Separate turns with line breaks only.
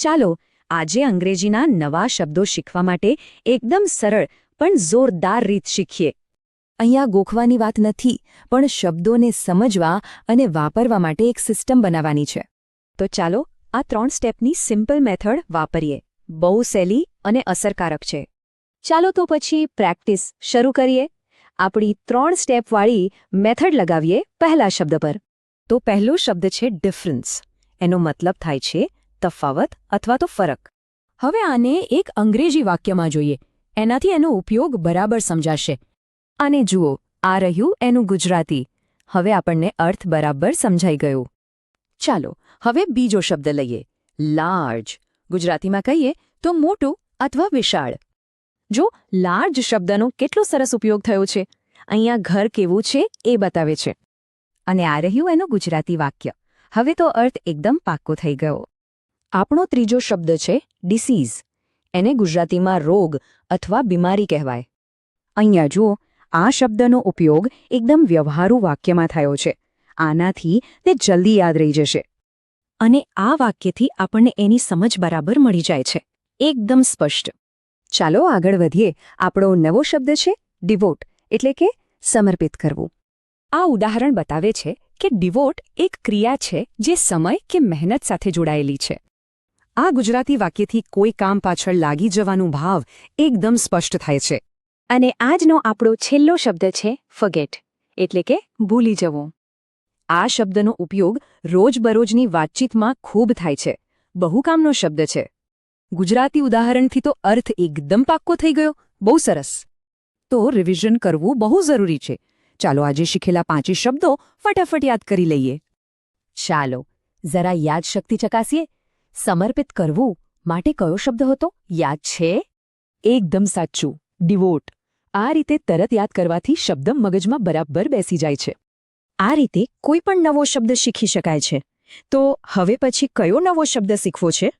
ચાલો આજે અંગ્રેજીના નવા શબ્દો શીખવા માટે એકદમ સરળ પણ જોરદાર રીત શીખીએ.
અહીંયા ગોખવાની વાત નથી, પણ શબ્દોને સમજવા અને વાપરવા માટે એક સિસ્ટમ બનાવવાની છે.
તો ચાલો આ 3 સ્ટેપની સિમ્પલ મેથડ વાપરીએ. બહુ સહેલી અને અસરકારક છે. ચાલો તો પછી પ્રેક્ટિસ શરૂ કરીએ. આપણી 3 સ્ટેપવાળી મેથડ લગાવીએ પહેલા શબ્દ પર.
તો પહેલો શબ્દ છે ડિફરન્સ. એનો મતલબ થાય છે તફાવત અથવા તો ફરક. હવે આને એક અંગ્રેજી વાક્યમાં જોઈએ, એનાથી એનો ઉપયોગ બરાબર સમજાશે. આને જુઓ, આ રહ્યું એનું ગુજરાતી. હવે આપણને અર્થ બરાબર સમજાઈ ગયો. ચાલો હવે બીજો શબ્દ લઈએ, લાર્જ. ગુજરાતીમાં કહીએ તો મોટું અથવા વિશાળ. જો લાર્જ શબ્દનો કેટલો સરસ ઉપયોગ થયો છે. અહીંયા ઘર કેવું છે એ બતાવે છે. અને આ રહ્યું એનું ગુજરાતી વાક્ય. હવે તો અર્થ એકદમ પાક્કો થઈ ગયો. આપણો ત્રીજો શબ્દ છે ડિસીઝ. એને ગુજરાતીમાં રોગ અથવા બીમારી કહેવાય. અહીંયા જુઓ, આ શબ્દનો ઉપયોગ એકદમ વ્યવહારુ વાક્યમાં થયો છે. આનાથી તે જલ્દી યાદ રહી જશે. અને આ વાક્યથી આપણને એની સમજ બરાબર મળી જાય છે, એકદમ સ્પષ્ટ. ચાલો આગળ વધીએ. આપણો નવો શબ્દ છે ડિવોટ, એટલે કે સમર્પિત કરવું. આ ઉદાહરણ બતાવે છે કે ડિવોટ એક ક્રિયા છે જે સમય કે મહેનત સાથે જોડાયેલી છે. આ ગુજરાતી વાક્યથી કોઈ કામ પાછળ લાગી જવાનું ભાવ એકદમ સ્પષ્ટ થાય છે. અને આજનો આપણો છેલ્લો શબ્દ છે ફર્ગેટ, એટલે કે ભૂલી જવું. આ શબ્દનો ઉપયોગ રોજબરોજની વાતચીતમાં ખૂબ થાય છે. બહુ કામનો શબ્દ છે. ગુજરાતી ઉદાહરણથી તો અર્થ એકદમ પાક્કો થઈ ગયો. બહુ સરસ. તો રિવિઝન કરવું બહુ જરૂરી છે. ચાલો આજે શીખેલા 5 શબ્દો ફટાફટ યાદ કરી લઈએ. ચાલો જરા યાદશક્તિ ચકાસીએ. સમર્પિત કરવું માટે કયો શબ્દ હતો? યાદ છે? એકદમ સાચું, ડિવોટ. આ રીતે તરત યાદ કરવાથી શબ્દ મગજમાં બરાબર બેસી જાય છે. આ રીતે કોઈ પણ નવો શબ્દ શીખી શકાય છે. તો હવે પછી કયો નવો શબ્દ શીખવો છે?